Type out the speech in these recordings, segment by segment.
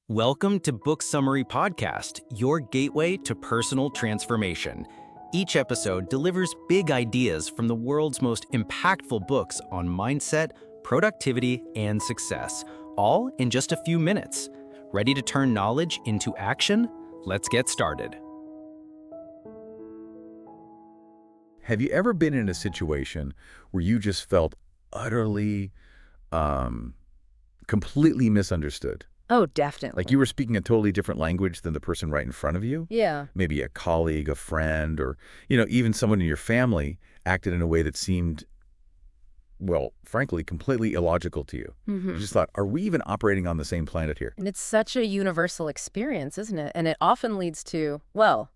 Welcome to Book Summary Podcast, your gateway to personal transformation. Each episode delivers big ideas from the world's most impactful books on mindset, productivity, and success, all in just a few minutes. Ready to turn knowledge into action? Let's get started. Have you ever been in a situation where you just felt utterly, completely misunderstood? Oh, definitely. Like you were speaking a totally different language than the person right in front of you? Yeah. Maybe a colleague, a friend, or, even someone in your family acted in a way that seemed, well, frankly, completely illogical to you. You just thought, are we even operating on the same planet here? And it's such a universal experience, isn't it? And it often leads to, well,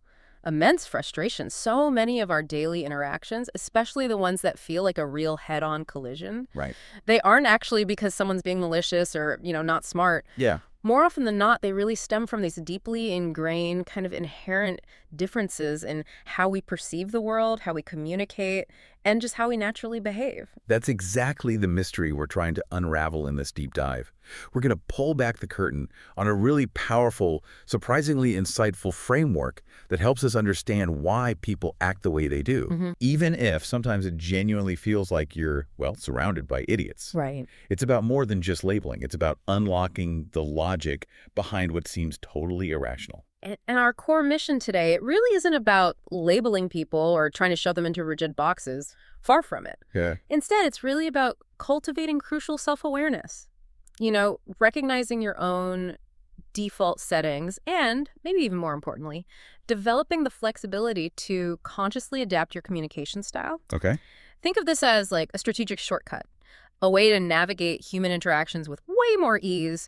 immense frustration. So many of our daily interactions, especially the ones that feel like a real head-on collision, Right. they aren't actually because someone's being malicious or, not smart. Yeah. More often than not, they really stem from these deeply ingrained kind of inherent differences in how we perceive the world, how we communicate, and just how we naturally behave. That's exactly the mystery we're trying to unravel in this deep dive. We're going to pull back the curtain on a really powerful, surprisingly insightful framework that helps us understand why people act the way they do, even if sometimes it genuinely feels like you're, well, surrounded by idiots. Right. It's about more than just labeling. It's about unlocking the logic behind what seems totally irrational. And our core mission today, it really isn't about labeling people or trying to shove them into rigid boxes. Far from it. Yeah. Instead, it's really about cultivating crucial self-awareness. Recognizing your own default settings and, maybe even more importantly, developing the flexibility to consciously adapt your communication style. Okay. Think of this as like a strategic shortcut. A way to navigate human interactions with way more ease,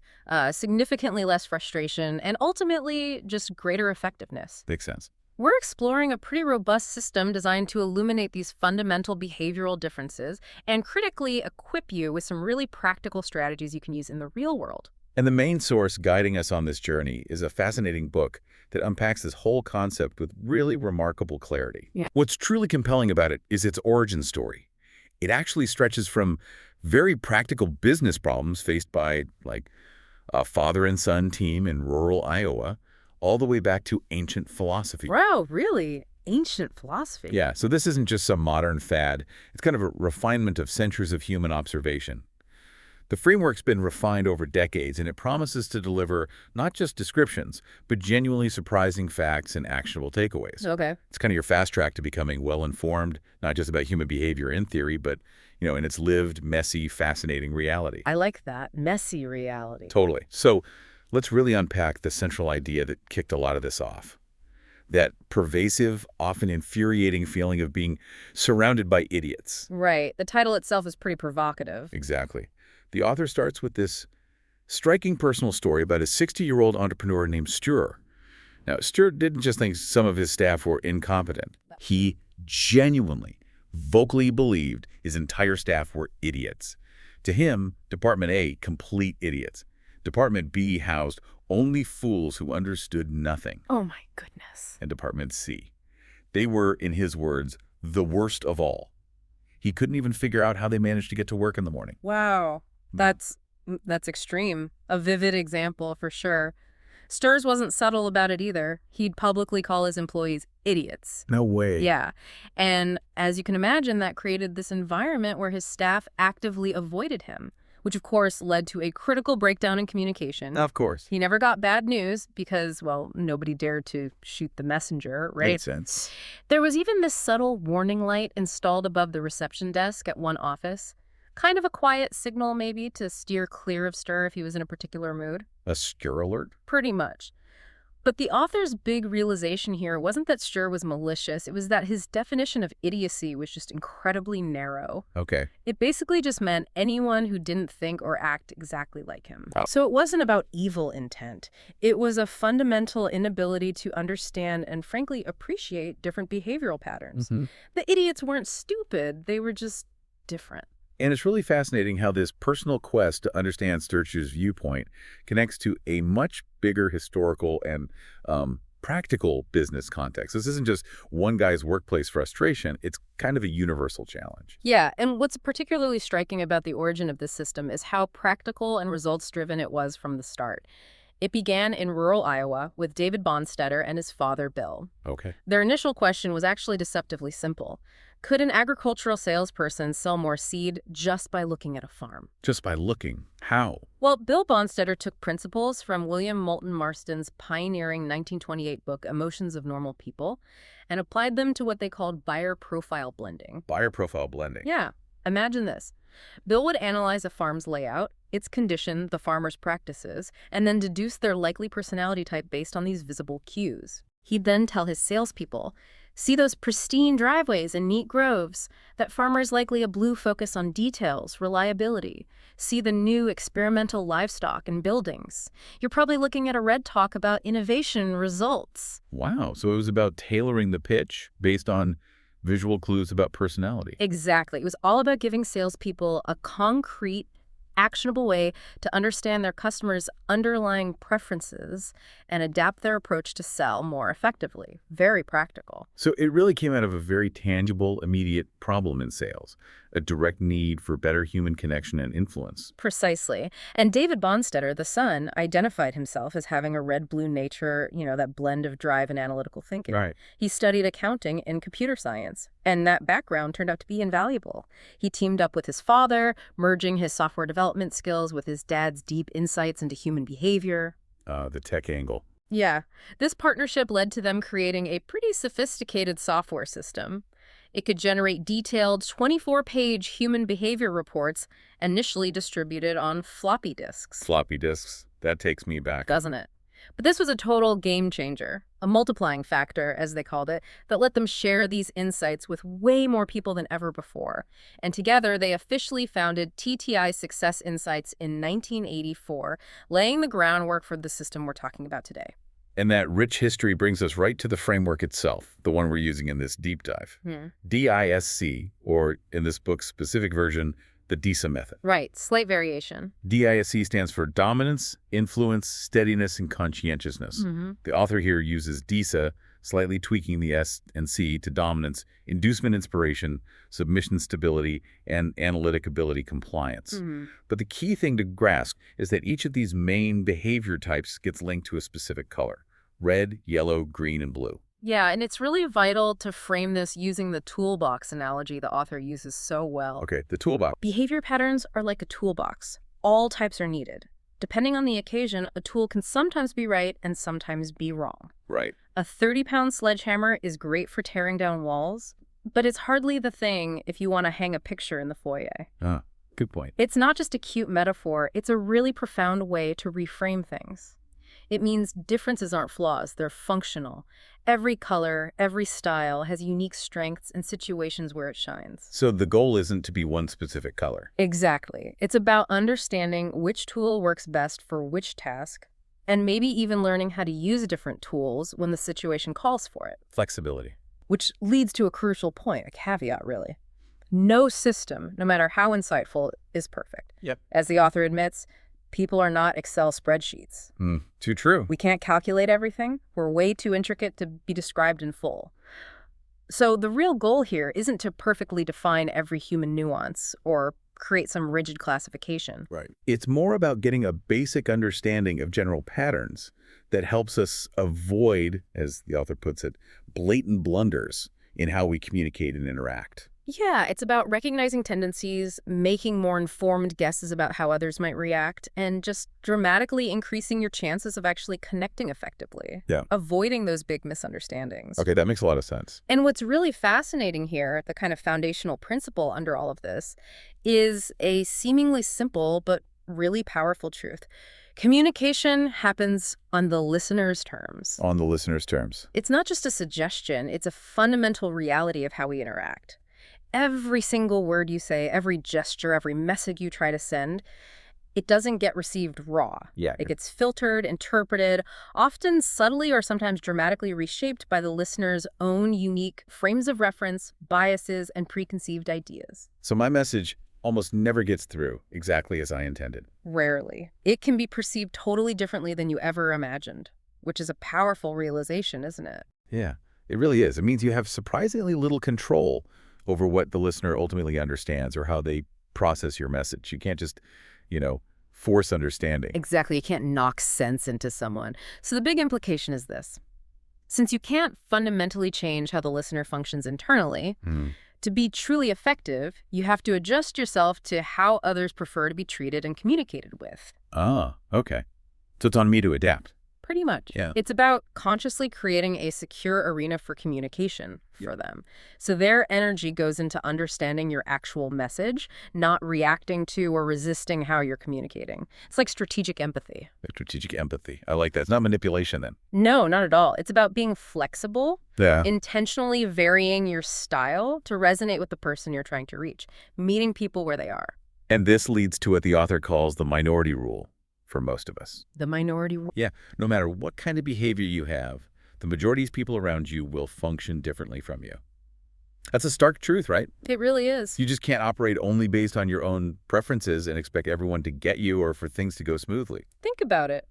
significantly less frustration, and ultimately just greater effectiveness. Makes sense. We're exploring a pretty robust system designed to illuminate these fundamental behavioral differences and critically equip you with some really practical strategies you can use in the real world. And the main source guiding us on this journey is a fascinating book that unpacks this whole concept with really remarkable clarity. Yeah. What's truly compelling about it is its origin story. It actually stretches from very practical business problems faced by, like, a father and son team in rural Iowa, all the way back to ancient philosophy. Wow, really? Ancient philosophy? Yeah, so this isn't just some modern fad. It's kind of a refinement of centuries of human observation. The framework's been refined over decades, and it promises to deliver not just descriptions, but genuinely surprising facts and actionable takeaways. Okay. It's kind of your fast track to becoming well-informed, not just about human behavior in theory, but, in its lived, messy, fascinating reality. I like that. Messy reality. Totally. So let's really unpack the central idea that kicked a lot of this off. That pervasive, often infuriating feeling of being surrounded by idiots. Right. The title itself is pretty provocative. Exactly. The author starts with this striking personal story about a 60-year-old entrepreneur named Stuart. Now, Stuart didn't just think some of his staff were incompetent. He genuinely, vocally believed his entire staff were idiots. To him, Department A, complete idiots. Department B housed only fools who understood nothing. Oh, my goodness. And Department C, they were, in his words, the worst of all. He couldn't even figure out how they managed to get to work in the morning. Wow. That's extreme. A vivid example for sure. Sturz wasn't subtle about it either. He'd publicly call his employees idiots. No way. Yeah. And as you can imagine, that created this environment where his staff actively avoided him, which of course led to a critical breakdown in communication. Of course. He never got bad news because, well, nobody dared to shoot the messenger, right? Makes sense. There was even this subtle warning light installed above the reception desk at one office. Kind of a quiet signal, maybe, to steer clear of Stur if he was in a particular mood. A scare alert? Pretty much. But the author's big realization here wasn't that Stur was malicious. It was that his definition of idiocy was just incredibly narrow. Okay. It basically just meant anyone who didn't think or act exactly like him. Oh. So it wasn't about evil intent. It was a fundamental inability to understand and, frankly, appreciate different behavioral patterns. The idiots weren't stupid. They were just different. And it's really fascinating how this personal quest to understand Sturch's viewpoint connects to a much bigger historical and practical business context. This isn't just one guy's workplace frustration. It's kind of a universal challenge. Yeah, and what's particularly striking about the origin of this system is how practical and results-driven it was from the start. It began in rural Iowa with David Bonnstetter and his father, Bill. Okay. Their initial question was actually deceptively simple. Could an agricultural salesperson sell more seed just by looking at a farm? Just by looking. How? Well, Bill Bonnstetter took principles from William Moulton Marston's pioneering 1928 book, Emotions of Normal People, and applied them to what they called buyer profile blending. Buyer profile blending. Yeah, imagine this. Bill would analyze a farm's layout, its condition, the farmer's practices, and then deduce their likely personality type based on these visible cues. He'd then tell his salespeople, see those pristine driveways and neat groves? That farmer's likely a blue focus on details, reliability. See the new experimental livestock and buildings. You're probably looking at a red talk about innovation results. Wow. So it was about tailoring the pitch based on visual clues about personality. Exactly. It was all about giving salespeople a concrete, actionable way to understand their customers' underlying preferences and adapt their approach to sell more effectively. Very practical. So it really came out of a very tangible, immediate problem in sales, a direct need for better human connection and influence. Precisely. And David Bonnstetter, the son, identified himself as having a red-blue nature, that blend of drive and analytical thinking. Right. He studied accounting and computer science, and that background turned out to be invaluable. He teamed up with his father, merging his software development skills with his dad's deep insights into human behavior. The tech angle. Yeah. This partnership led to them creating a pretty sophisticated software system. It could generate detailed 24-page human behavior reports initially distributed on floppy disks. Floppy disks. That takes me back. Doesn't it? But this was a total game changer, a multiplying factor, as they called it, that let them share these insights with way more people than ever before. And together, they officially founded TTI Success Insights in 1984, laying the groundwork for the system we're talking about today. And that rich history brings us right to the framework itself, the one we're using in this deep dive. DISC, or in this book's specific version, the DISA method. Right, slight variation. DISC stands for dominance, influence, steadiness, and conscientiousness. The author here uses DISA, slightly tweaking the S and C to dominance, inducement inspiration, submission stability, and analytic ability compliance. But the key thing to grasp is that each of these main behavior types gets linked to a specific color: red, yellow, green, and blue. Yeah, and it's really vital to frame this using the toolbox analogy the author uses so well. Okay, the toolbox. Behavior patterns are like a toolbox. All types are needed. Depending on the occasion, a tool can sometimes be right and sometimes be wrong. Right. A 30-pound sledgehammer is great for tearing down walls, but it's hardly the thing if you want to hang a picture in the foyer. Good point. It's not just a cute metaphor, it's a really profound way to reframe things. It means differences aren't flaws, they're functional. Every color, every style has unique strengths and situations where it shines. So the goal isn't to be one specific color. Exactly. It's about understanding which tool works best for which task, and maybe even learning how to use different tools when the situation calls for it. Flexibility. Which leads to a crucial point, a caveat really. No system, no matter how insightful, is perfect. Yep. As the author admits, people are not Excel spreadsheets. Too true. We can't calculate everything. We're way too intricate to be described in full. So the real goal here isn't to perfectly define every human nuance or create some rigid classification. Right. It's more about getting a basic understanding of general patterns that helps us avoid, as the author puts it, blatant blunders in how we communicate and interact. Yeah, it's about recognizing tendencies, making more informed guesses about how others might react, and just dramatically increasing your chances of actually connecting effectively. Yeah. Avoiding those big misunderstandings. Okay, that makes a lot of sense. And what's really fascinating here, the kind of foundational principle under all of this, is a seemingly simple but really powerful truth. Communication happens on the listener's terms. On the listener's terms. It's not just a suggestion, it's a fundamental reality of how we interact. Every single word you say, every gesture, every message you try to send, it doesn't get received raw. Yeah. It gets filtered, interpreted, often subtly or sometimes dramatically reshaped by the listener's own unique frames of reference, biases, and preconceived ideas. So my message almost never gets through exactly as I intended. Rarely. It can be perceived totally differently than you ever imagined, which is a powerful realization, isn't it? Yeah, it really is. It means you have surprisingly little control over what the listener ultimately understands or how they process your message. You can't just, force understanding. Exactly. You can't knock sense into someone. So the big implication is this. Since you can't fundamentally change how the listener functions internally, to be truly effective, you have to adjust yourself to how others prefer to be treated and communicated with. Ah, okay. So it's on me to adapt. Pretty much. Yeah. It's about consciously creating a secure arena for communication for them. So their energy goes into understanding your actual message, not reacting to or resisting how you're communicating. It's like strategic empathy. Strategic empathy. I like that. It's not manipulation then. No, not at all. It's about being flexible, Yeah. intentionally varying your style to resonate with the person you're trying to reach, meeting people where they are. And this leads to what the author calls the minority rule for most of us. The minority rule. Yeah, no matter what kind of behavior you have, the majority of people around you will function differently from you. That's a stark truth, right? It really is. You just can't operate only based on your own preferences and expect everyone to get you or for things to go smoothly. Think about it.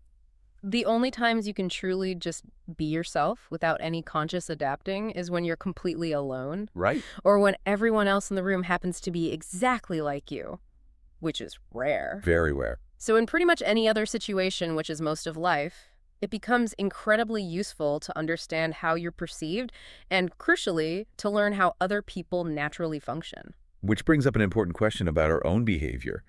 The only times you can truly just be yourself without any conscious adapting is when you're completely alone. Right. Or when everyone else in the room happens to be exactly like you, which is rare. Very rare. So in pretty much any other situation, which is most of life, it becomes incredibly useful to understand how you're perceived and, crucially, to learn how other people naturally function. Which brings up an important question about our own behavior.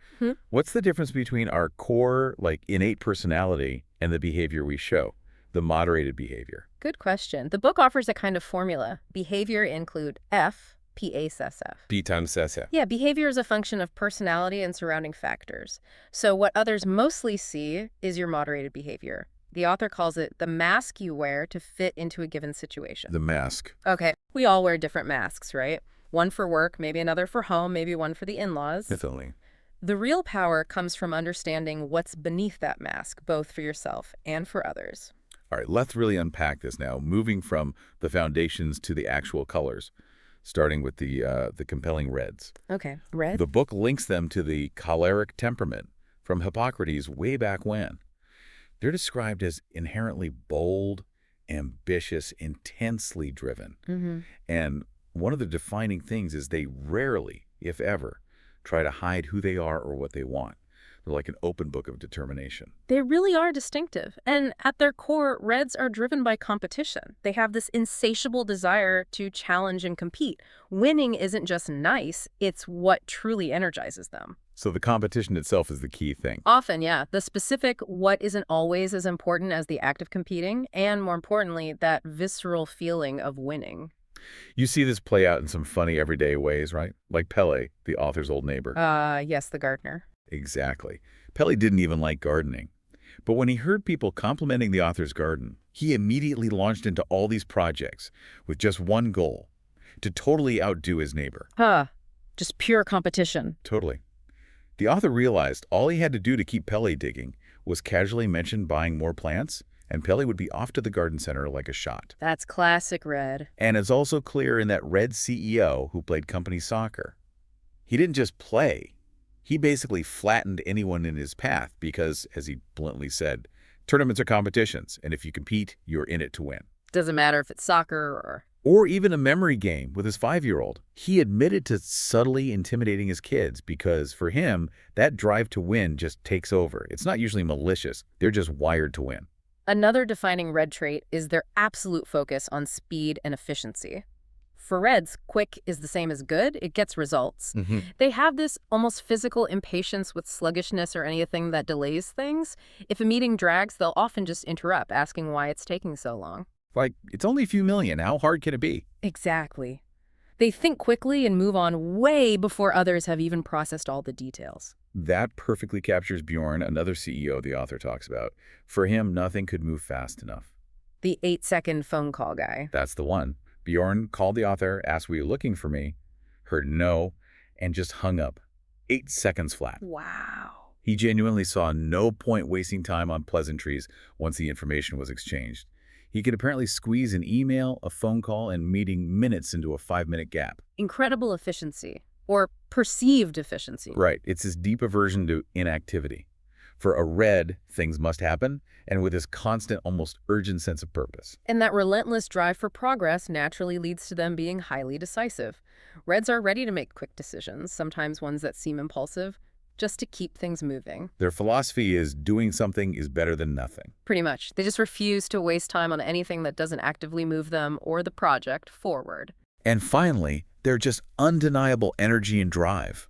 What's the difference between our core, innate personality and the behavior we show, the moderated behavior? Good question. The book offers a kind of formula. Behavior include F, P says F. P times S. Yeah, behavior is a function of personality and surrounding factors. So what others mostly see is your moderated behavior. The author calls it the mask you wear to fit into a given situation. The mask. Okay, we all wear different masks, right? One for work, maybe another for home, maybe one for the in-laws. Definitely. The real power comes from understanding what's beneath that mask, both for yourself and for others. All right, let's really unpack this now, moving from the foundations to the actual colors, starting with the compelling reds. Okay, red? The book links them to the choleric temperament from Hippocrates way back when. They're described as inherently bold, ambitious, intensely driven. And one of the defining things is they rarely, if ever, try to hide who they are or what they want. They're like an open book of determination. They really are distinctive. And at their core, reds are driven by competition. They have this insatiable desire to challenge and compete. Winning isn't just nice, it's what truly energizes them. So the competition itself is the key thing. Often, yeah. The specific what isn't always as important as the act of competing, and more importantly, that visceral feeling of winning. You see this play out in some funny everyday ways, right? Like Pele, the author's old neighbor. Yes, the gardener. Exactly. Pele didn't even like gardening. But when he heard people complimenting the author's garden, he immediately launched into all these projects with just one goal, to totally outdo his neighbor. Just pure competition. Totally. The author realized all he had to do to keep Pele digging was casually mention buying more plants, and Pele would be off to the garden center like a shot. That's classic Red. And it's also clear in that Red CEO who played company soccer. He didn't just play. He basically flattened anyone in his path because, as he bluntly said, tournaments are competitions, and if you compete, you're in it to win. Doesn't matter if it's soccer or even a memory game with his 5-year-old. He admitted to subtly intimidating his kids because, for him, that drive to win just takes over. It's not usually malicious. They're just wired to win. Another defining Red trait is their absolute focus on speed and efficiency. For Reds, quick is the same as good. It gets results. They have this almost physical impatience with sluggishness or anything that delays things. If a meeting drags, they'll often just interrupt, asking why it's taking so long. Like, it's only a few million. How hard can it be? Exactly. They think quickly and move on way before others have even processed all the details. That perfectly captures Bjorn, another CEO the author talks about. For him, nothing could move fast enough. The 8-second phone call guy. That's the one. Bjorn called the author, asked, "Were you looking for me?" Heard no, and just hung up. 8 seconds flat. Wow. He genuinely saw no point wasting time on pleasantries once the information was exchanged. He could apparently squeeze an email, a phone call, and meeting minutes into a 5-minute gap. Incredible efficiency, or perceived efficiency. Right. It's his deep aversion to inactivity. For a Red, things must happen, and with his constant, almost urgent sense of purpose. And that relentless drive for progress naturally leads to them being highly decisive. Reds are ready to make quick decisions, sometimes ones that seem impulsive, just to keep things moving. Their philosophy is doing something is better than nothing. Pretty much. They just refuse to waste time on anything that doesn't actively move them or the project forward. And finally, they're just undeniable energy and drive.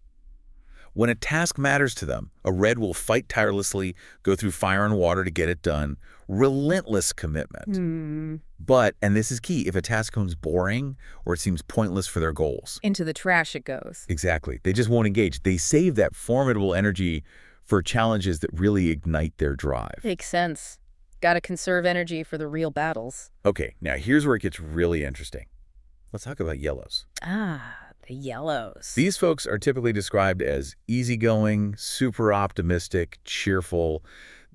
When a task matters to them, a red will fight tirelessly, go through fire and water to get it done. Relentless commitment. But, and this is key, if a task becomes boring or it seems pointless for their goals. Into the trash it goes. Exactly. They just won't engage. They save that formidable energy for challenges that really ignite their drive. Makes sense. Gotta conserve energy for the real battles. Okay, now here's where it gets really interesting. Let's talk about yellows. The yellows. These folks are typically described as easygoing, super optimistic, cheerful.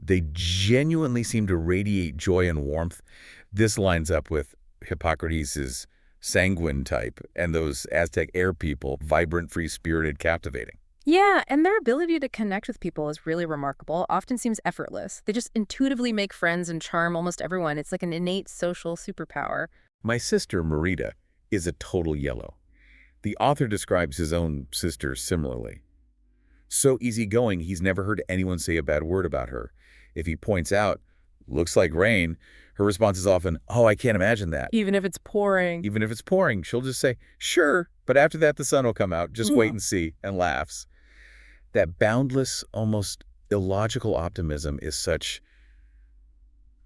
They genuinely seem to radiate joy and warmth. This lines up with Hippocrates' sanguine type and those Aztec air people, vibrant, free-spirited, captivating. Yeah, and their ability to connect with people is really remarkable, often seems effortless. They just intuitively make friends and charm almost everyone. It's like an innate social superpower. My sister, Marita, is a total yellow. The author describes his own sister similarly. So easygoing, he's never heard anyone say a bad word about her. If he points out, looks like rain, her response is often, oh, I can't imagine that. Even if it's pouring. Even if it's pouring, she'll just say, sure, but after that the sun will come out, just wait and see, and laughs. That boundless, almost illogical optimism is such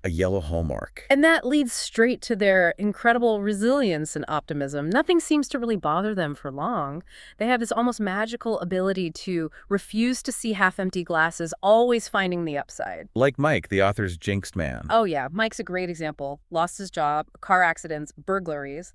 a yellow hallmark. And that leads straight to their incredible resilience and optimism. Nothing seems to really bother them for long. They have this almost magical ability to refuse to see half-empty glasses, always finding the upside. Like Mike, the author's jinxed man. Oh yeah, Mike's a great example. Lost his job, car accidents, burglaries,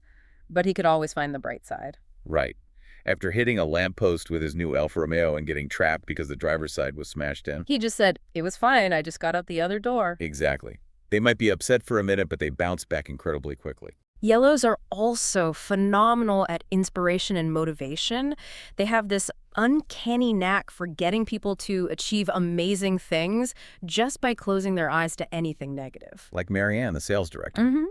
but he could always find the bright side. Right. After hitting a lamppost with his new Alfa Romeo and getting trapped because the driver's side was smashed in. He just said, it was fine, I just got out the other door. Exactly. They might be upset for a minute, but they bounce back incredibly quickly. Yellows are also phenomenal at inspiration and motivation. They have this uncanny knack for getting people to achieve amazing things just by closing their eyes to anything negative. Like Marianne, the sales director.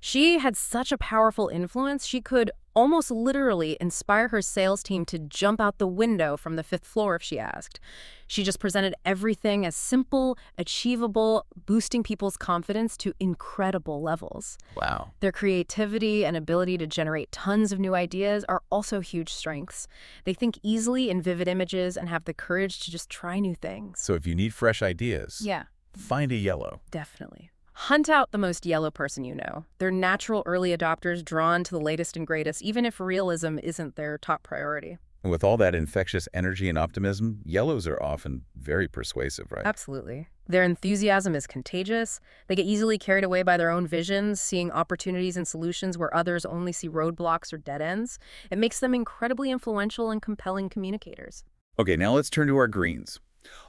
She had such a powerful influence, she could almost literally inspire her sales team to jump out the window from the 5th floor if she asked. She just presented everything as simple, achievable, boosting people's confidence to incredible levels. Wow. Their creativity and ability to generate tons of new ideas are also huge strengths. They think easily in vivid images and have the courage to just try new things. So if you need fresh ideas, find a yellow. Definitely. Hunt out the most yellow person you know. They're natural early adopters drawn to the latest and greatest, even if realism isn't their top priority. And with all that infectious energy and optimism, yellows are often very persuasive, right? Absolutely. Their enthusiasm is contagious. They get easily carried away by their own visions, seeing opportunities and solutions where others only see roadblocks or dead ends. It makes them incredibly influential and compelling communicators. Okay, now let's turn to our greens.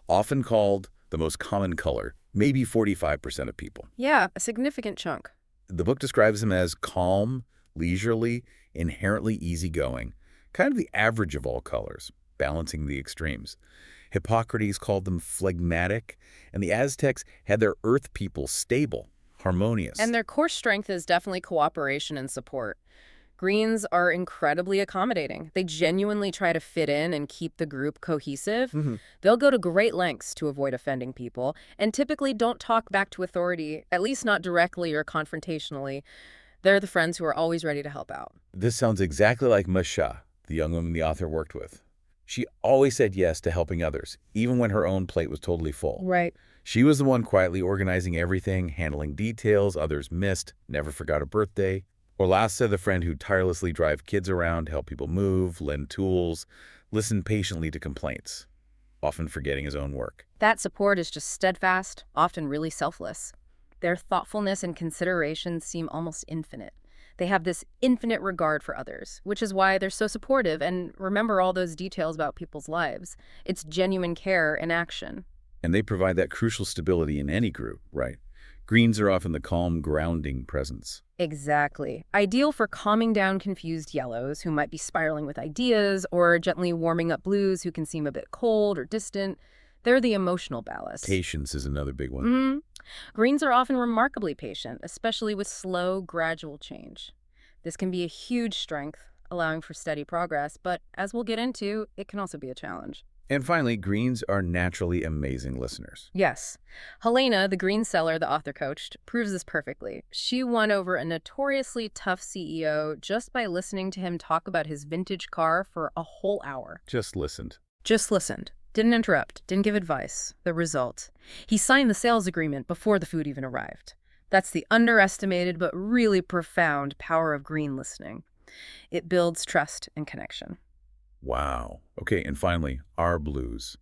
Often called the most common color, maybe 45% of people. Yeah, a significant chunk. The book describes them as calm, leisurely, inherently easygoing, kind of the average of all colors, balancing the extremes. Hippocrates called them phlegmatic, and the Aztecs had their earth people stable, harmonious. And their core strength is definitely cooperation and support. Greens are incredibly accommodating. They genuinely try to fit in and keep the group cohesive. They'll go to great lengths to avoid offending people, and typically don't talk back to authority, at least not directly or confrontationally. They're the friends who are always ready to help out. This sounds exactly like Masha, the young woman the author worked with. She always said yes to helping others, even when her own plate was totally full. Right. She was the one quietly organizing everything, handling details others missed, never forgot a birthday. Or Lassa, the friend who tirelessly drive kids around, help people move, lend tools, listen patiently to complaints, often forgetting his own work. That support is just steadfast, often really selfless. Their thoughtfulness and consideration seem almost infinite. They have this infinite regard for others, which is why they're so supportive and remember all those details about people's lives. It's genuine care in action. And they provide that crucial stability in any group, right? Greens are often the calm, grounding presence. Exactly. Ideal for calming down confused yellows who might be spiraling with ideas or gently warming up blues who can seem a bit cold or distant. They're the emotional ballast. Patience is another big one. Greens are often remarkably patient, especially with slow, gradual change. This can be a huge strength, allowing for steady progress, but as we'll get into, it can also be a challenge. And finally, greens are naturally amazing listeners. Yes. Helena, the green seller the author coached, proves this perfectly. She won over a notoriously tough CEO just by listening to him talk about his vintage car for a whole hour. Just listened. Just listened. Didn't interrupt. Didn't give advice. The result. He signed the sales agreement before the food even arrived. That's the underestimated but really profound power of green listening. It builds trust and connection. Wow. Okay, and finally, our blues.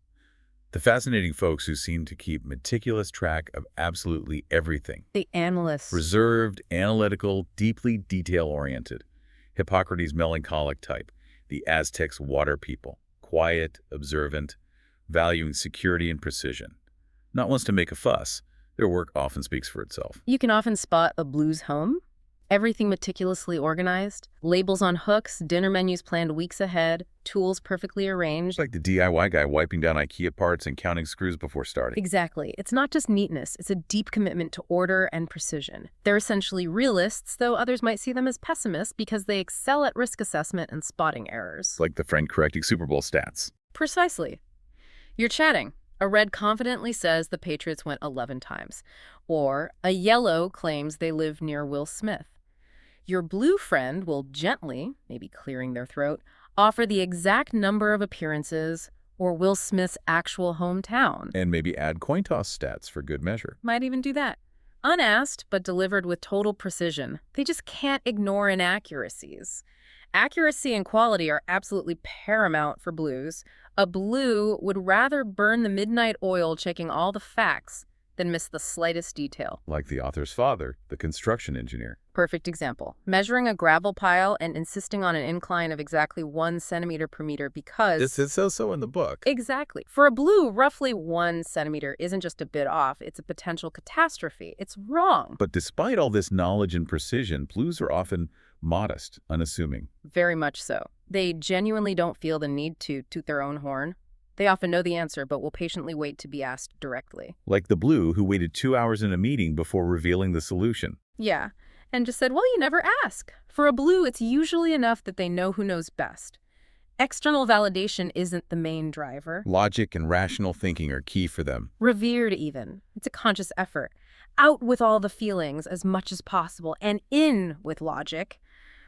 The fascinating folks who seem to keep meticulous track of absolutely everything. The analysts. Reserved, analytical, deeply detail-oriented. Hippocrates' melancholic type. The Aztecs' water people. Quiet, observant, valuing security and precision. Not ones to make a fuss. Their work often speaks for itself. You can often spot a blues home. Everything meticulously organized, labels on hooks, dinner menus planned weeks ahead, tools perfectly arranged. Like the DIY guy wiping down IKEA parts and counting screws before starting. Exactly. It's not just neatness, it's a deep commitment to order and precision. They're essentially realists, though others might see them as pessimists because they excel at risk assessment and spotting errors. Like the friend correcting Super Bowl stats. Precisely. You're chatting. A red confidently says the Patriots went 11 times. Or a yellow claims they live near Will Smith. Your blue friend will gently, maybe clearing their throat, offer the exact number of appearances or Will Smith's actual hometown. And maybe add coin toss stats for good measure. Might even do that. Unasked, but delivered with total precision. They just can't ignore inaccuracies. Accuracy and quality are absolutely paramount for blues. A blue would rather burn the midnight oil checking all the facts than miss the slightest detail. Like the author's father, the construction engineer. Perfect example. Measuring a gravel pile and insisting on an incline of exactly 1 centimeter per meter because... This is so in the book. Exactly. For a blue, roughly 1 centimeter isn't just a bit off, it's a potential catastrophe. It's wrong. But despite all this knowledge and precision, blues are often modest, unassuming. Very much so. They genuinely don't feel the need to toot their own horn. They often know the answer, but will patiently wait to be asked directly. Like the blue who waited 2 hours in a meeting before revealing the solution. Yeah, and just said, well, you never ask. For a blue, it's usually enough that they know who knows best. External validation isn't the main driver. Logic and rational thinking are key for them. Revered even. It's a conscious effort. Out with all the feelings as much as possible and in with logic.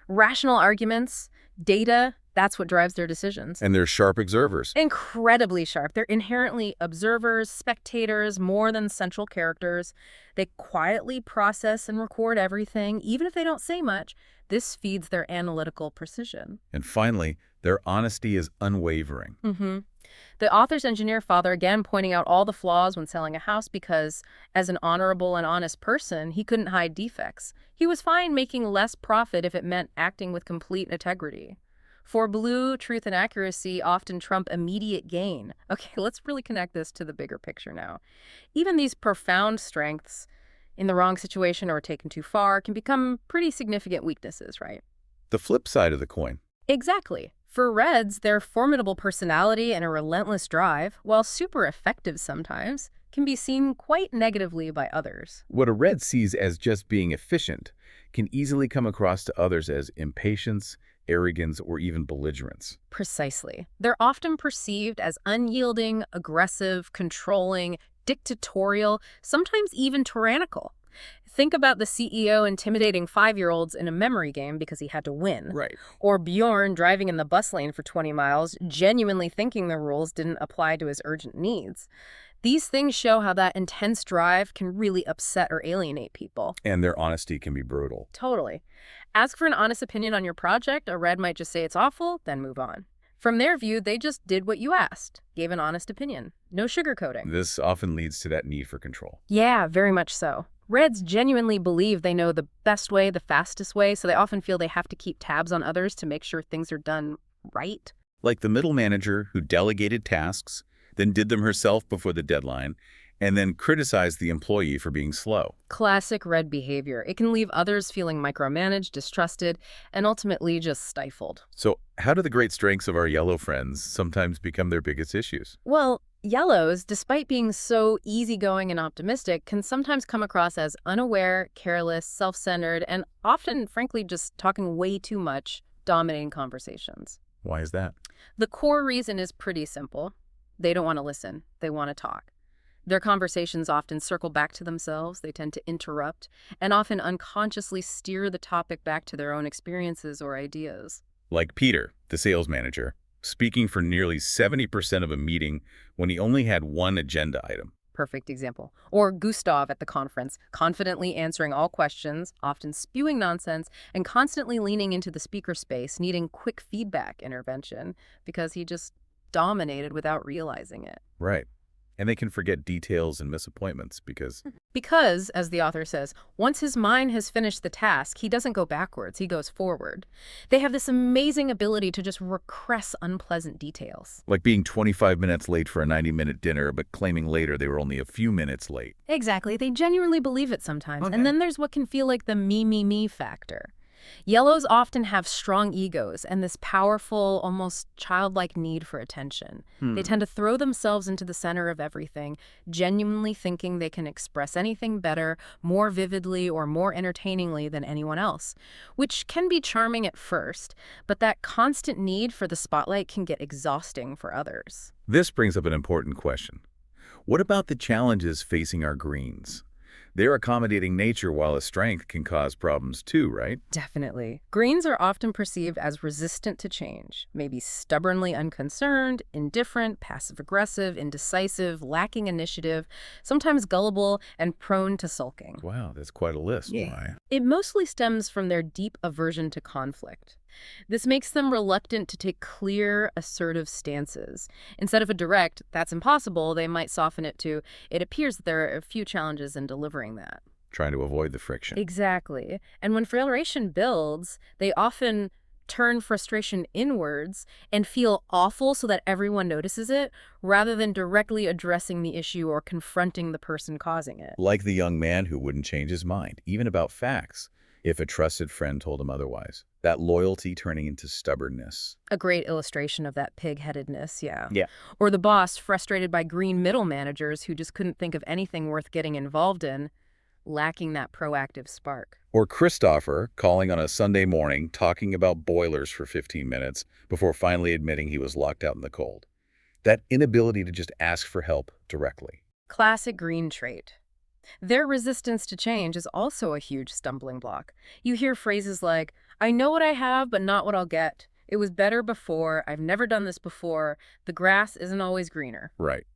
Rational arguments, data, that's what drives their decisions. And they're sharp observers. Incredibly sharp. They're inherently observers, spectators, more than central characters. They quietly process and record everything, even if they don't say much. This feeds their analytical precision. And finally, their honesty is unwavering. The author's engineer father again pointing out all the flaws when selling a house because, as an honorable and honest person, he couldn't hide defects. He was fine making less profit if it meant acting with complete integrity. For blue, truth and accuracy often trump immediate gain. Okay, let's really connect this to the bigger picture now. Even these profound strengths, in the wrong situation or taken too far, can become pretty significant weaknesses, right? The flip side of the coin. Exactly. For reds, their formidable personality and a relentless drive, while super effective sometimes, can be seen quite negatively by others. What a red sees as just being efficient can easily come across to others as impatience, arrogance, or even belligerence. Precisely. They're often perceived as unyielding, aggressive, controlling, dictatorial, sometimes even tyrannical. Think about the CEO intimidating 5-year-olds in a memory game because he had to win. Right. Or Bjorn driving in the bus lane for 20 miles, genuinely thinking the rules didn't apply to his urgent needs. These things show how that intense drive can really upset or alienate people. And their honesty can be brutal. Totally. Ask for an honest opinion on your project. A red might just say it's awful, then move on. From their view, they just did what you asked, gave an honest opinion. No sugarcoating. This often leads to that need for control. Yeah, very much so. Reds genuinely believe they know the best way, the fastest way, so they often feel they have to keep tabs on others to make sure things are done right. Like the middle manager who delegated tasks, then did them herself before the deadline, and then criticized the employee for being slow. Classic red behavior. It can leave others feeling micromanaged, distrusted, and ultimately just stifled. So how do the great strengths of our yellow friends sometimes become their biggest issues? Well, yellows, despite being so easygoing and optimistic, can sometimes come across as unaware, careless, self-centered, and often, frankly, just talking way too much, dominating conversations. Why is that? The core reason is pretty simple. They don't want to listen. They want to talk. Their conversations often circle back to themselves. They tend to interrupt and often unconsciously steer the topic back to their own experiences or ideas. Like Peter, the sales manager, speaking for nearly 70% of a meeting when he only had one agenda item. Perfect example. Or Gustav at the conference, confidently answering all questions, often spewing nonsense, and constantly leaning into the speaker space, needing quick feedback intervention because he just dominated without realizing it. Right. And they can forget details and miss appointments because... Because, as the author says, once his mind has finished the task, he doesn't go backwards, he goes forward. They have this amazing ability to just repress unpleasant details. Like being 25 minutes late for a 90-minute dinner, but claiming later they were only a few minutes late. Exactly. They genuinely believe it sometimes. Okay. And then there's what can feel like the me factor. Yellows often have strong egos and this powerful, almost childlike need for attention. They tend to throw themselves into the center of everything, genuinely thinking they can express anything better, more vividly, or more entertainingly than anyone else, which can be charming at first, but that constant need for the spotlight can get exhausting for others. This brings up an important question. What about the challenges facing our greens? Their accommodating nature, while a strength, can cause problems too, right? Definitely. Greens are often perceived as resistant to change, maybe stubbornly unconcerned, indifferent, passive-aggressive, indecisive, lacking initiative, sometimes gullible, and prone to sulking. Wow, that's quite a list. Yeah. Why? It mostly stems from their deep aversion to conflict. This makes them reluctant to take clear, assertive stances. Instead of a direct, "that's impossible," they might soften it to, "it appears that there are a few challenges in delivering that." Trying to avoid the friction. Exactly. And when frustration builds, they often turn frustration inwards and feel awful so that everyone notices it, rather than directly addressing the issue or confronting the person causing it. Like the young man who wouldn't change his mind, even about facts, if a trusted friend told him otherwise. That loyalty turning into stubbornness. A great illustration of that pig-headedness, yeah. Yeah. Or the boss frustrated by green middle managers who just couldn't think of anything worth getting involved in, lacking that proactive spark. Or Christopher calling on a Sunday morning, talking about boilers for 15 minutes before finally admitting he was locked out in the cold. That inability to just ask for help directly. Classic green trait. Their resistance to change is also a huge stumbling block. You hear phrases like, "I know what I have, but not what I'll get. It was better before. I've never done this before. The grass isn't always greener." Right.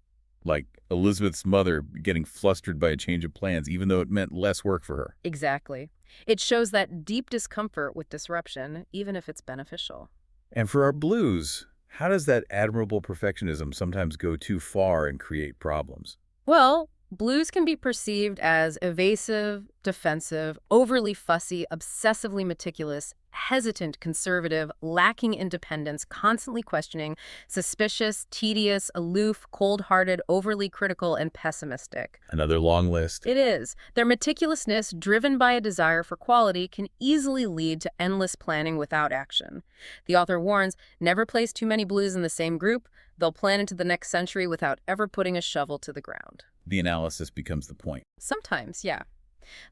Like Elizabeth's mother getting flustered by a change of plans, even though it meant less work for her. Exactly. It shows that deep discomfort with disruption, even if it's beneficial. And for our blues, how does that admirable perfectionism sometimes go too far and create problems? Well, blues can be perceived as evasive, defensive, overly fussy, obsessively meticulous, hesitant, conservative, lacking independence, constantly questioning, suspicious, tedious, aloof, cold-hearted, overly critical, and pessimistic. Another long list. It is. Their meticulousness, driven by a desire for quality, can easily lead to endless planning without action. The author warns, never place too many blues in the same group. They'll plan into the next century without ever putting a shovel to the ground. The analysis becomes the point. Sometimes, yeah.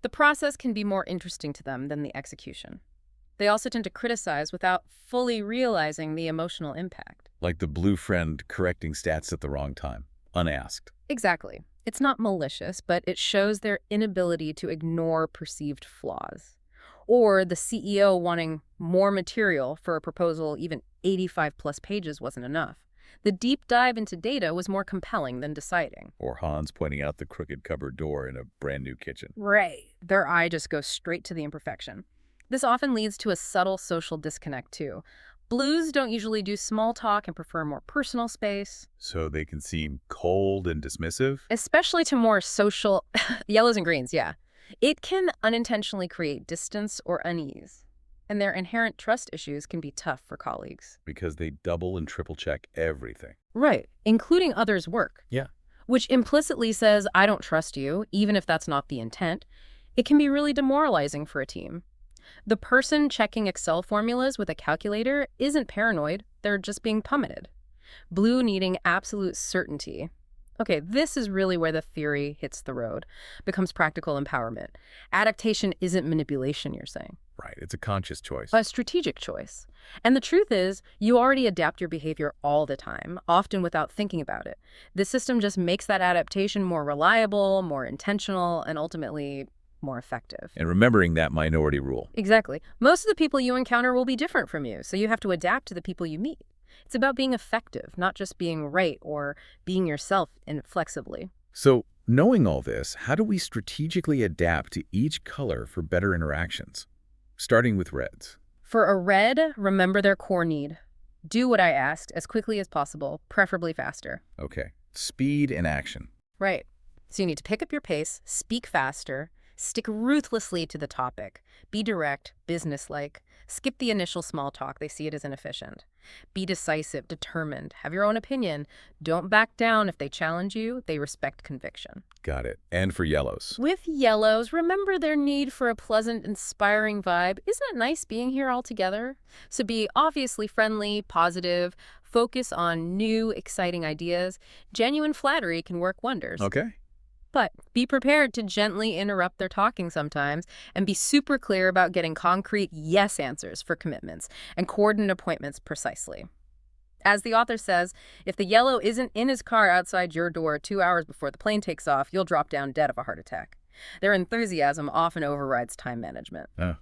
The process can be more interesting to them than the execution. They also tend to criticize without fully realizing the emotional impact. Like the blue friend correcting stats at the wrong time, unasked. Exactly. It's not malicious, but it shows their inability to ignore perceived flaws. Or the CEO wanting more material for a proposal even 85-plus pages wasn't enough. The deep dive into data was more compelling than deciding. Or Hans pointing out the crooked cupboard door in a brand new kitchen. Right. Their eye just goes straight to the imperfection. This often leads to a subtle social disconnect, too. Blues don't usually do small talk and prefer more personal space. So they can seem cold and dismissive? Especially to more social... yellows and greens, yeah. It can unintentionally create distance or unease. And their inherent trust issues can be tough for colleagues. Because they double and triple check everything. Right, including others' work. Yeah. Which implicitly says, I don't trust you, even if that's not the intent. It can be really demoralizing for a team. The person checking Excel formulas with a calculator isn't paranoid, they're just being pummeted. Blue needing absolute certainty. Okay, this is really where the theory hits the road, becomes practical empowerment. Adaptation isn't manipulation, you're saying. Right, it's a conscious choice. A strategic choice. And the truth is, you already adapt your behavior all the time, often without thinking about it. The system just makes that adaptation more reliable, more intentional, and ultimately more effective. And remembering that minority rule. Exactly. Most of the people you encounter will be different from you, so you have to adapt to the people you meet. It's about being effective, not just being right or being yourself inflexibly. So, knowing all this, how do we strategically adapt to each color for better interactions? Starting with reds. For a red, remember their core need. Do what I asked as quickly as possible, preferably faster. Okay. Speed and action. Right. So you need to pick up your pace, speak faster, stick ruthlessly to the topic, be direct, businesslike, skip the initial small talk, they see it as inefficient. Be decisive, determined, have your own opinion. Don't back down if they challenge you, they respect conviction. Got it. And for yellows. With yellows, remember their need for a pleasant, inspiring vibe. Isn't it nice being here all together? So be obviously friendly, positive, focus on new, exciting ideas. Genuine flattery can work wonders. Okay. But be prepared to gently interrupt their talking sometimes and be super clear about getting concrete yes answers for commitments and coordinate appointments precisely. As the author says, if the yellow isn't in his car outside your door 2 hours before the plane takes off, you'll drop down dead of a heart attack. Their enthusiasm often overrides time management. Oh,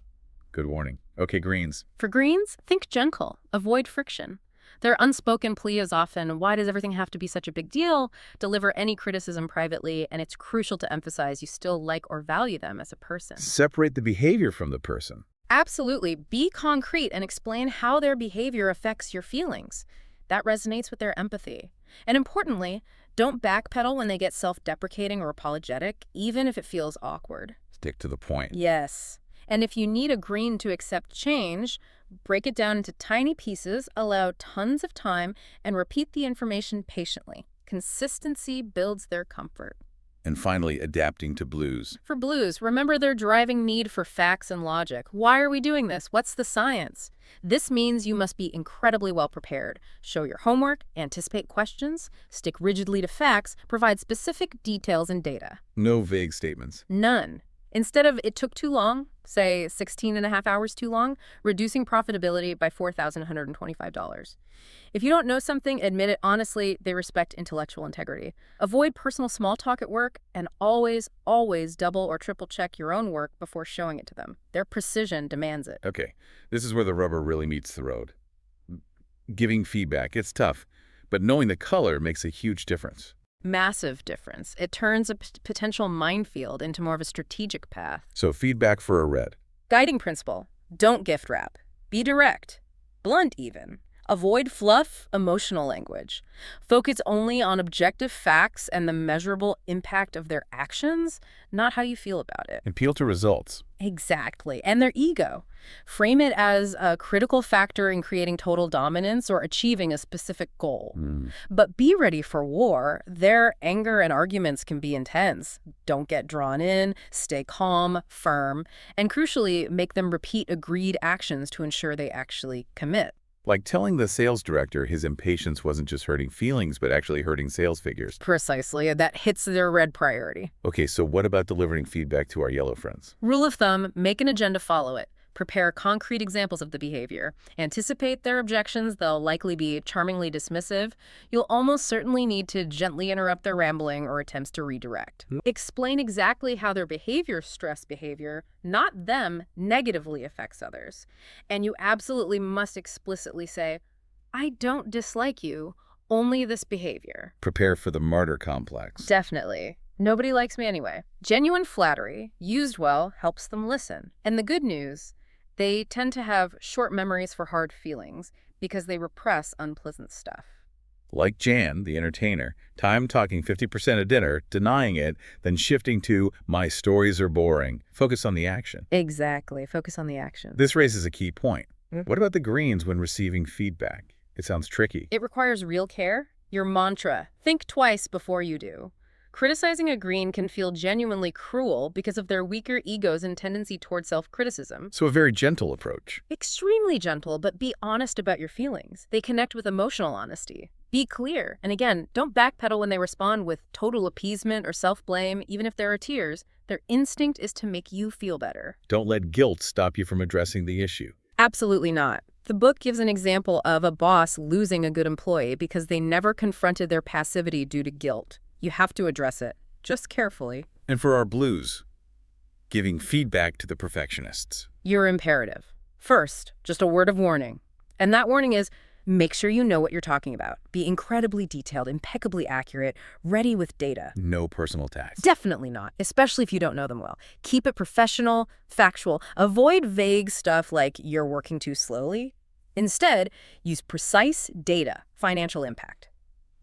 good warning. Okay, greens. For greens, think gentle. Avoid friction. Their unspoken plea is often, why does everything have to be such a big deal? Deliver any criticism privately, and it's crucial to emphasize you still like or value them as a person. Separate the behavior from the person. Absolutely. Be concrete and explain how their behavior affects your feelings. That resonates with their empathy. And importantly, don't backpedal when they get self-deprecating or apologetic, even if it feels awkward. Stick to the point. Yes. And if you need a green to accept change, break it down into tiny pieces, allow tons of time, and repeat the information patiently. Consistency builds their comfort. And finally, adapting to blues. For blues, remember their driving need for facts and logic. Why are we doing this? What's the science? This means you must be incredibly well prepared. Show your homework, anticipate questions, stick rigidly to facts, provide specific details and data. No vague statements. None. Instead of it took too long, say 16 and a half hours too long, reducing profitability by $4,125. If you don't know something, admit it honestly. They respect intellectual integrity. Avoid personal small talk at work, and always, always double or triple check your own work before showing it to them. Their precision demands it. Okay, this is where the rubber really meets the road. Giving feedback, it's tough, but knowing the color makes a huge difference. Massive difference. It turns a potential minefield into more of a strategic path. So feedback for a red. Guiding principle. Don't gift wrap. Be direct. Blunt even. Avoid fluff, emotional language. Focus only on objective facts and the measurable impact of their actions, not how you feel about it. Appeal to results. Exactly. And their ego. Frame it as a critical factor in creating total dominance or achieving a specific goal. But be ready for war. Their anger and arguments can be intense. Don't get drawn in, stay calm, firm, and crucially, make them repeat agreed actions to ensure they actually commit. Like telling the sales director his impatience wasn't just hurting feelings, but actually hurting sales figures. Precisely. That hits their red priority. Okay, so what about delivering feedback to our yellow friends? Rule of thumb, make an agenda, follow it. Prepare concrete examples of the behavior. Anticipate their objections. They'll likely be charmingly dismissive. You'll almost certainly need to gently interrupt their rambling or attempts to redirect. Explain exactly how their behavior, stress behavior, not them, negatively affects others. And you absolutely must explicitly say, I don't dislike you, only this behavior. Prepare for the martyr complex. Definitely. Nobody likes me anyway. Genuine flattery, used well, helps them listen. And the good news, they tend to have short memories for hard feelings because they repress unpleasant stuff. Like Jan, the entertainer, time talking 50% at dinner, denying it, then shifting to, my stories are boring. Focus on the action. Exactly. Focus on the action. This raises a key point. What about the greens when receiving feedback? It sounds tricky. It requires real care. Your mantra, think twice before you do. Criticizing a green can feel genuinely cruel because of their weaker egos and tendency toward self-criticism. So a very gentle approach. Extremely gentle, but be honest about your feelings. They connect with emotional honesty. Be clear. And again, don't backpedal when they respond with total appeasement or self-blame, even if there are tears. Their instinct is to make you feel better. Don't let guilt stop you from addressing the issue. Absolutely not. The book gives an example of a boss losing a good employee because they never confronted their passivity due to guilt. You have to address it, just carefully. And for our blues, giving feedback to the perfectionists. Your imperative. First, just a word of warning. And that warning is, make sure you know what you're talking about. Be incredibly detailed, impeccably accurate, ready with data. No personal attacks. Definitely not, especially if you don't know them well. Keep it professional, factual. Avoid vague stuff like you're working too slowly. Instead, use precise data, financial impact.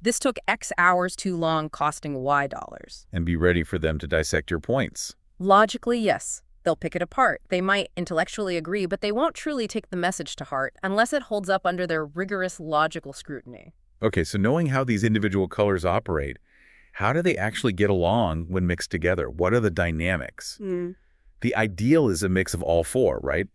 This took X hours too long, costing Y dollars. And be ready for them to dissect your points. Logically, yes. They'll pick it apart. They might intellectually agree, but they won't truly take the message to heart unless it holds up under their rigorous logical scrutiny. Okay, so knowing how these individual colors operate, how do they actually get along when mixed together? What are the dynamics? The ideal is a mix of all four, right?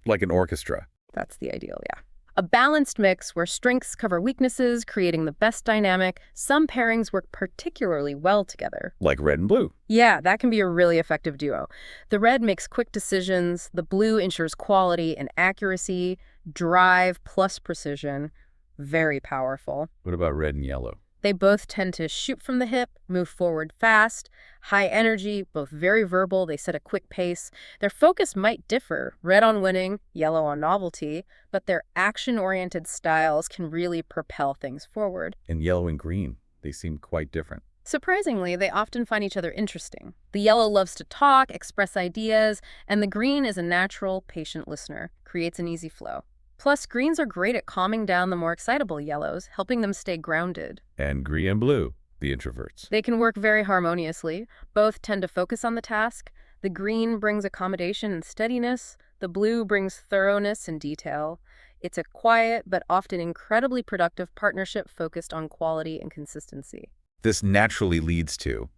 Like an orchestra. That's the ideal, yeah. A balanced mix where strengths cover weaknesses, creating the best dynamic. Some pairings work particularly well together. Like red and blue. Yeah, that can be a really effective duo. The red makes quick decisions, the blue ensures quality and accuracy, drive plus precision. Very powerful. What about red and yellow? They both tend to shoot from the hip, move forward fast, high energy, both very verbal, they set a quick pace. Their focus might differ, red on winning, yellow on novelty, but their action-oriented styles can really propel things forward. And yellow and green, they seem quite different. Surprisingly, they often find each other interesting. The yellow loves to talk, express ideas, and the green is a natural, patient listener, creates an easy flow. Plus, greens are great at calming down the more excitable yellows, helping them stay grounded. And green and blue, the introverts. They can work very harmoniously. Both tend to focus on the task. The green brings accommodation and steadiness. The blue brings thoroughness and detail. It's a quiet but often incredibly productive partnership focused on quality and consistency. This naturally leads to,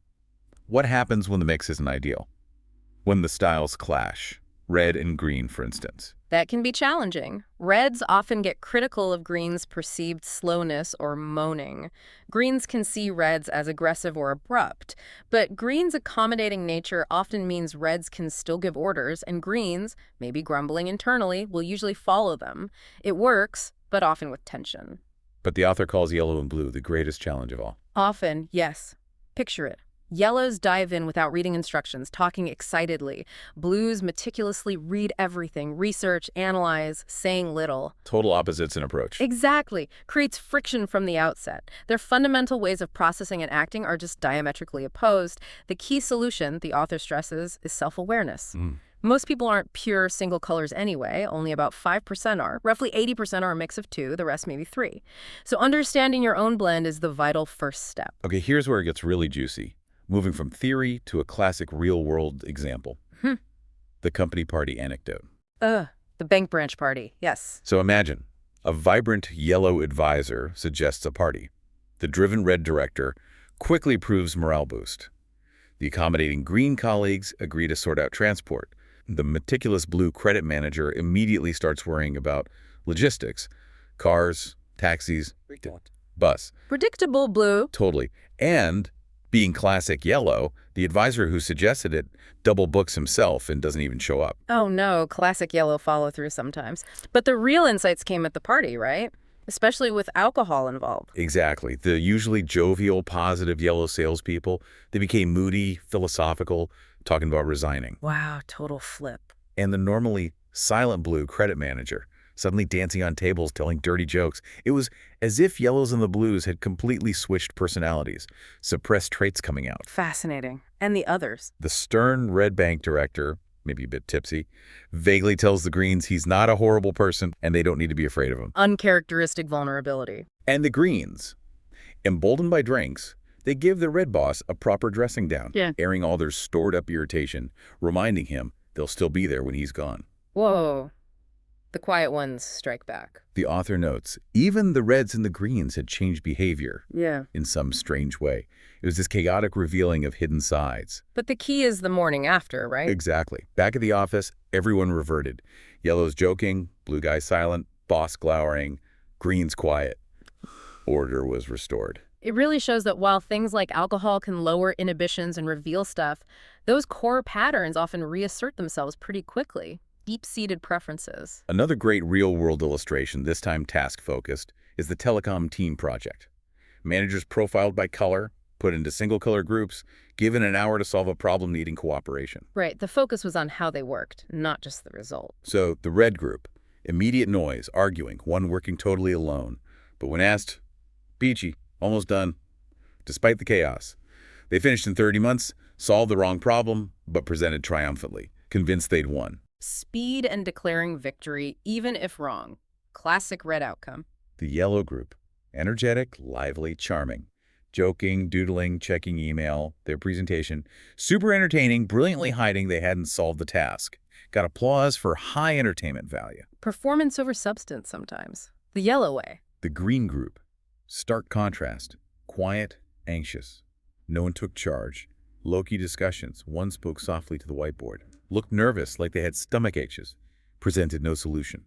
what happens when the mix isn't ideal? When the styles clash, red and green, for instance. That can be challenging. Reds often get critical of greens' perceived slowness or moaning. Greens can see reds as aggressive or abrupt, but greens' accommodating nature often means reds can still give orders, and greens, maybe grumbling internally, will usually follow them. It works, but often with tension. But the author calls yellow and blue the greatest challenge of all. Often, yes. Picture it. Yellows dive in without reading instructions, talking excitedly. Blues meticulously read everything, research, analyze, saying little. Total opposites in approach. Exactly. Creates friction from the outset. Their fundamental ways of processing and acting are just diametrically opposed. The key solution, the author stresses, is self-awareness. Most people aren't pure single colors anyway. Only about 5% are. Roughly 80% are a mix of two, the rest maybe three. So understanding your own blend is the vital first step. Okay, here's where it gets really juicy. Moving from theory to a classic real-world example. The company party anecdote. The bank branch party, yes. So imagine, a vibrant yellow advisor suggests a party. The driven red director quickly proves morale boost. The accommodating green colleagues agree to sort out transport. The meticulous blue credit manager immediately starts worrying about logistics. Cars, taxis, bus. Predictable blue. Totally. And being classic yellow, the advisor who suggested it double books himself and doesn't even show up. Oh no, classic yellow follow-through sometimes. But the real insights came at the party, right? Especially with alcohol involved. Exactly. The usually jovial, positive yellow salespeople, they became moody, philosophical, talking about resigning. Wow, total flip. And the normally silent blue credit manager, suddenly dancing on tables, telling dirty jokes. It was as if yellows and the blues had completely switched personalities, suppressed traits coming out. Fascinating. And the others? The stern red bank director, maybe a bit tipsy, vaguely tells the greens he's not a horrible person and they don't need to be afraid of him. Uncharacteristic vulnerability. And the greens, emboldened by drinks, they give the red boss a proper dressing down, airing all their stored-up irritation, reminding him they'll still be there when he's gone. Whoa. The quiet ones strike back. The author notes, even the reds and the greens had changed behavior in some strange way. It was this chaotic revealing of hidden sides. But the key is the morning after, right? Exactly. Back at the office, everyone reverted. Yellow's joking, blue guy silent, boss glowering, green's quiet. Order was restored. It really shows that while things like alcohol can lower inhibitions and reveal stuff, those core patterns often reassert themselves pretty quickly. Deep-seated preferences. Another great real-world illustration, this time task-focused, is the telecom team project. Managers profiled by color, put into single-color groups, given an hour to solve a problem needing cooperation. Right, the focus was on how they worked, not just the result. So, the red group, immediate noise, arguing, one working totally alone. But when asked, peachy, almost done. Despite the chaos, they finished in 30 months, solved the wrong problem, but presented triumphantly, convinced they'd won. Speed and declaring victory, even if wrong. Classic red outcome. The yellow group, energetic, lively, charming. Joking, doodling, checking email, their presentation. Super entertaining, brilliantly hiding they hadn't solved the task. Got applause for high entertainment value. Performance over substance sometimes. The yellow way. The green group, stark contrast. Quiet, anxious. No one took charge. Low-key discussions. One spoke softly to the whiteboard. Looked nervous, like they had stomach aches. Presented no solution.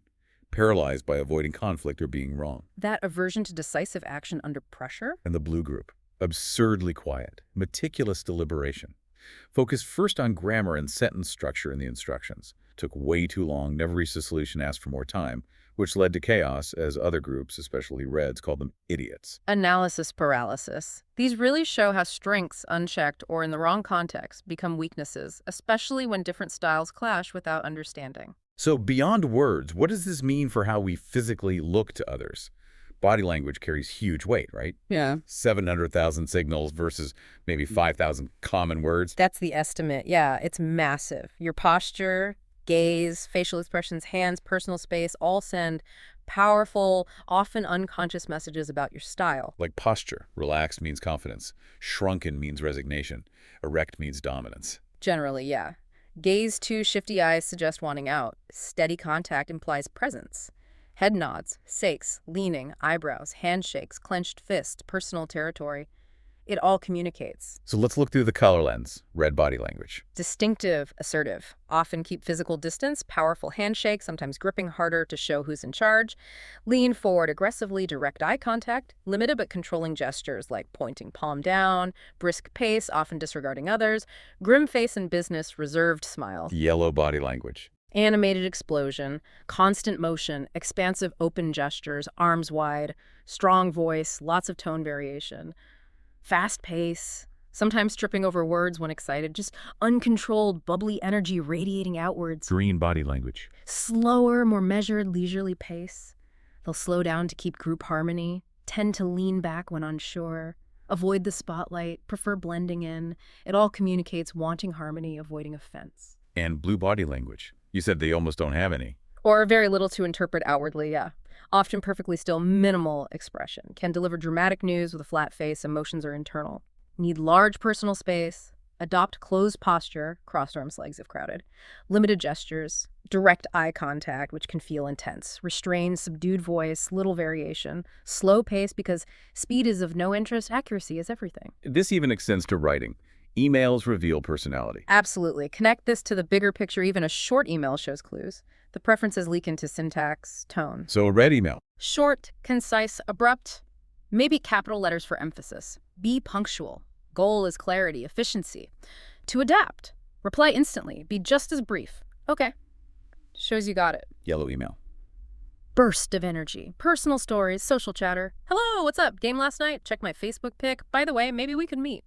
Paralyzed by avoiding conflict or being wrong. That aversion to decisive action under pressure? And the blue group, absurdly quiet, meticulous deliberation. Focused first on grammar and sentence structure in the instructions. Took way too long, never reached a solution, asked for more time, which led to chaos, as other groups, especially Reds, called them idiots. Analysis paralysis. These really show how strengths, unchecked or in the wrong context, become weaknesses, especially when different styles clash without understanding. So beyond words, what does this mean for how we physically look to others? Body language carries huge weight, right? Yeah. 700,000 signals versus maybe 5,000 common words. That's the estimate. Yeah, it's massive. Your posture, gaze, facial expressions, hands, personal space all send powerful, often unconscious messages about your style. Like posture, relaxed means confidence. Shrunken means resignation. Erect means dominance. Generally, yeah. Gaze to shifty eyes suggest wanting out. Steady contact implies presence. Head nods, sakes, leaning, eyebrows, handshakes, clenched fists, personal territory. It all communicates. So let's look through the color lens, red body language. Distinctive, assertive. Often keep physical distance, powerful handshake, sometimes gripping harder to show who's in charge. Lean forward aggressively, direct eye contact. Limited but controlling gestures like pointing palm down. Brisk pace, often disregarding others. Grim face in business, reserved smile. Yellow body language. Animated explosion, constant motion, expansive open gestures, arms wide, strong voice, lots of tone variation. Fast pace, sometimes tripping over words when excited, just uncontrolled, bubbly energy radiating outwards. Green body language. Slower, more measured, leisurely pace. They'll slow down to keep group harmony, tend to lean back when unsure, avoid the spotlight, prefer blending in. It all communicates wanting harmony, avoiding offense. And blue body language. You said they almost don't have any. Or very little to interpret outwardly, yeah. Often perfectly still, minimal expression. Can deliver dramatic news with a flat face, emotions are internal. Need large personal space. Adopt closed posture, crossed arms, legs if crowded. Limited gestures. Direct eye contact, which can feel intense. Restrained, subdued voice, little variation. Slow pace because speed is of no interest, accuracy is everything. This even extends to writing. Emails reveal personality. Absolutely. Connect this to the bigger picture. Even a short email shows clues. The preferences leak into syntax, tone. So a red email. Short, concise, abrupt. Maybe capital letters for emphasis. Be punctual. Goal is clarity, efficiency. To adapt. Reply instantly. Be just as brief. Okay. Shows you got it. Yellow email. Burst of energy. Personal stories, social chatter. Hello, what's up? Game last night? Check my Facebook pic. By the way, maybe we could meet.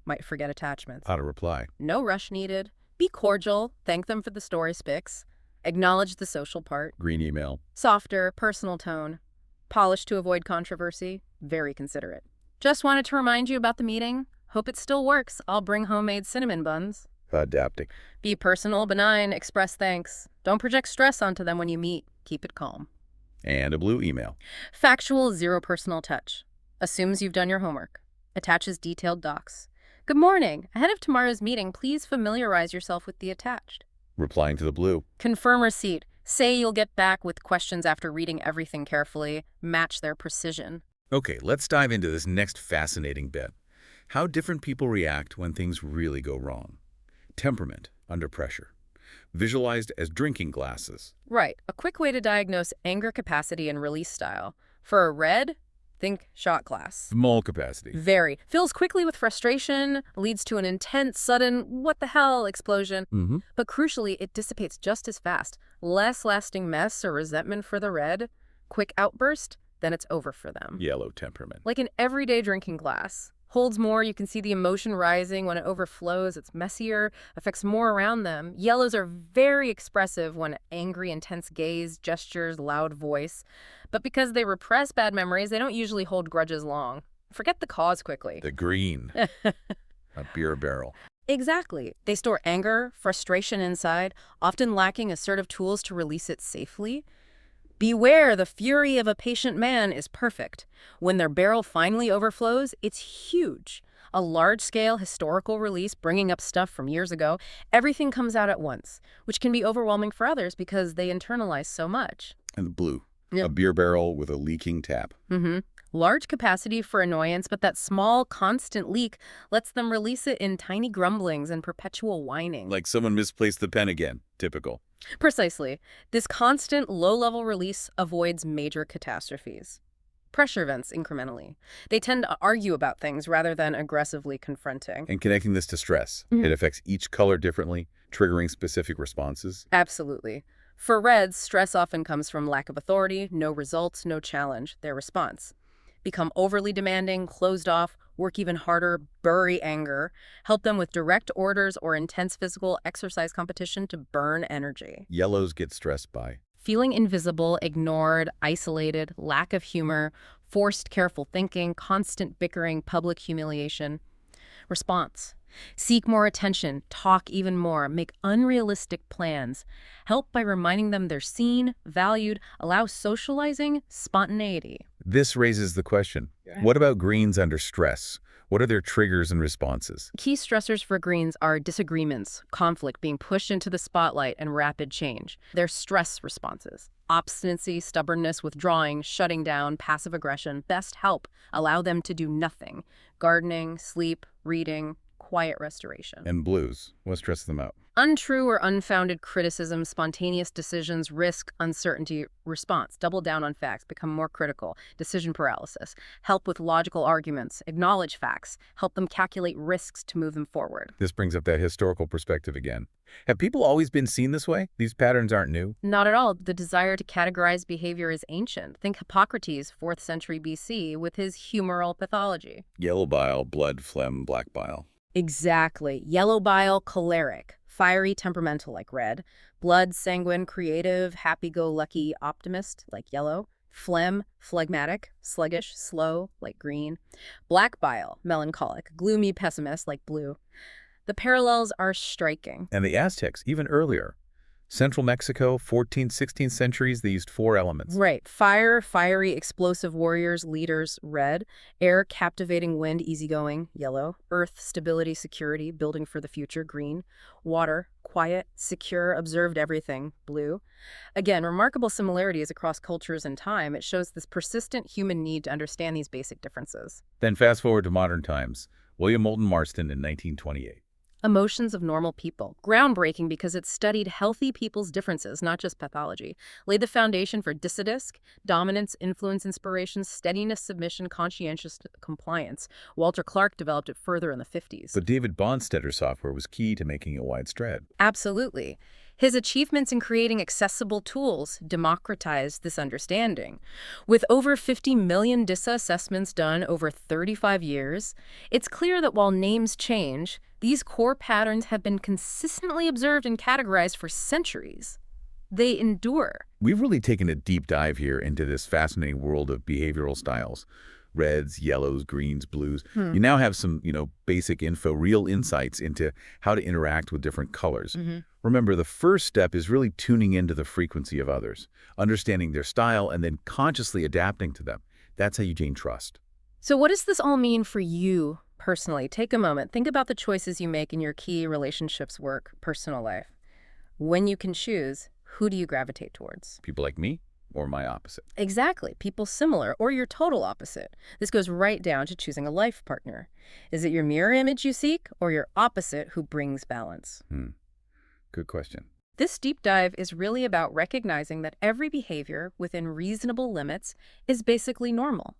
Might forget attachments. How to reply. No rush needed. Be cordial. Thank them for the story spics. Acknowledge the social part. Green email. Softer, personal tone. Polished to avoid controversy. Very considerate. Just wanted to remind you about the meeting. Hope it still works. I'll bring homemade cinnamon buns. Adapting. Be personal, benign, express thanks. Don't project stress onto them when you meet. Keep it calm. And a blue email. Factual, zero personal touch. Assumes you've done your homework. Attaches detailed docs. Good morning. Ahead of tomorrow's meeting, please familiarize yourself with the attached. Replying to the blue. Confirm receipt. Say you'll get back with questions after reading everything carefully. Match their precision. Okay, let's dive into this next fascinating bit. How different people react when things really go wrong. Temperament under pressure. Visualized as drinking glasses. Right. A quick way to diagnose anger capacity and release style. For a red, Think shot glass. Mole capacity. Very. Fills quickly with frustration, leads to an intense, sudden, what the hell explosion. But crucially, it dissipates just as fast. Less lasting mess or resentment for the red. Quick outburst, then it's over for them. Yellow temperament. Like an everyday drinking glass. Holds more, you can see the emotion rising. When it overflows, it's messier, affects more around them. Yellows are very expressive when angry, intense gaze, gestures, loud voice. But because they repress bad memories, they don't usually hold grudges long. Forget the cause quickly. The green. A beer barrel. Exactly. They store anger, frustration inside, often lacking assertive tools to release it safely. Beware, the fury of a patient man is perfect. When their barrel finally overflows, it's huge. A large-scale historical release bringing up stuff from years ago. Everything comes out at once, which can be overwhelming for others because they internalize so much. And the blue. Yep. A beer barrel with a leaking tap. Large capacity for annoyance, but that small, constant leak lets them release it in tiny grumblings and perpetual whining. Like someone misplaced the pen again. Typical. Precisely. This constant, low-level release avoids major catastrophes. Pressure vents incrementally. They tend to argue about things rather than aggressively confronting. And connecting this to stress. It affects each color differently, triggering specific responses. Absolutely. For reds, stress often comes from lack of authority, no results, no challenge, their response. Become overly demanding, closed off, work even harder, bury anger, help them with direct orders or intense physical exercise competition to burn energy. Yellows get stressed by Feeling invisible, ignored, isolated, lack of humor, forced careful thinking, constant bickering, public humiliation. Response. Seek more attention, talk even more, make unrealistic plans. Help by reminding them they're seen, valued, allow socializing, spontaneity. This raises the question, what about greens under stress? What are their triggers and responses? Key stressors for greens are disagreements, conflict, being pushed into the spotlight, and rapid change. They're stress responses. Obstinacy, stubbornness, withdrawing, shutting down, passive aggression. Best help. Allow them to do nothing. Gardening, sleep, reading, quiet restoration. And blues, what stresses them out? Untrue or unfounded criticism, spontaneous decisions, risk, uncertainty, response. Double down on facts, become more critical. Decision paralysis. Help with logical arguments, acknowledge facts, help them calculate risks to move them forward. This brings up that historical perspective again. Have people always been seen this way? These patterns aren't new? Not at all. The desire to categorize behavior is ancient. Think Hippocrates, 4th century BC, with his humoral pathology. Yellow bile, blood, phlegm, black bile. Exactly. Yellow bile, choleric. Fiery, temperamental, like red. Blood, sanguine, creative, happy-go-lucky, optimist, like yellow. Phlegm, phlegmatic, sluggish, slow, like green. Black bile, melancholic, gloomy, pessimist, like blue. The parallels are striking. And the Aztecs, even earlier. Central Mexico, 14th, 16th centuries, they used 4 elements. Right. Fire, fiery, explosive warriors, leaders, red. Air, captivating wind, easygoing, yellow. Earth, stability, security, building for the future, green. Water, quiet, secure, observed everything, blue. Again, remarkable similarities across cultures and time. It shows this persistent human need to understand these basic differences. Then fast forward to modern times. William Moulton Marston in 1928. Emotions of Normal People. Groundbreaking because it studied healthy people's differences, not just pathology. Laid the foundation for disc, dominance, influence, inspiration, steadiness, submission, conscientious compliance. Walter Clark developed it further in the 50s. But David Bonnstetter software was key to making it widespread. Absolutely. His achievements in creating accessible tools democratized this understanding. With over 50 million DISA assessments done over 35 years, it's clear that while names change, these core patterns have been consistently observed and categorized for centuries. They endure. We've really taken a deep dive here into this fascinating world of behavioral styles. Reds, yellows, greens, blues. You now have some, basic info, real insights into how to interact with different colors. Remember, the first step is really tuning into the frequency of others, understanding their style, and then consciously adapting to them. That's how you gain trust. So what does this all mean for you personally? Take a moment. Think about the choices you make in your key relationships, work, personal life. When you can choose, who do you gravitate towards? People like me or my opposite? Exactly. People similar or your total opposite. This goes right down to choosing a life partner. Is it your mirror image you seek or your opposite who brings balance? Good question. This deep dive is really about recognizing that every behavior within reasonable limits is basically normal.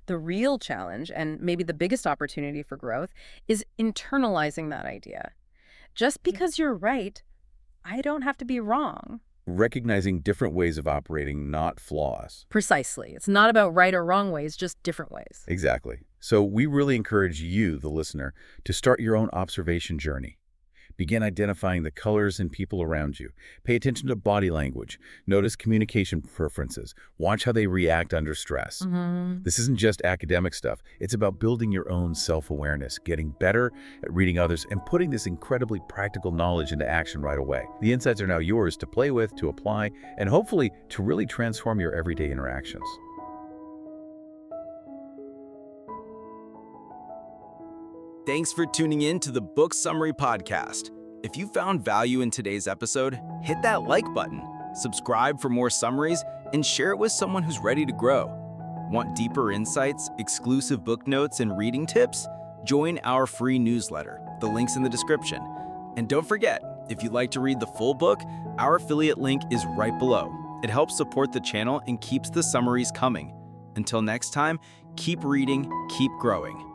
The real challenge, and maybe the biggest opportunity for growth, is internalizing that idea. Just because you're right, I don't have to be wrong. Recognizing different ways of operating, not flaws. Precisely. It's not about right or wrong ways, just different ways. Exactly. So we really encourage you, the listener, to start your own observation journey. Begin identifying the colors in people around you. Pay attention to body language. Notice communication preferences. Watch how they react under stress. This isn't just academic stuff. It's about building your own self-awareness, getting better at reading others, and putting this incredibly practical knowledge into action right away. The insights are now yours to play with, to apply, and hopefully to really transform your everyday interactions. Thanks for tuning in to the Book Summary Podcast. If you found value in today's episode, hit that like button, subscribe for more summaries, and share it with someone who's ready to grow. Want deeper insights, exclusive book notes, and reading tips? Join our free newsletter. The link's in the description. And don't forget, if you'd like to read the full book, our affiliate link is right below. It helps support the channel and keeps the summaries coming. Until next time, keep reading, keep growing.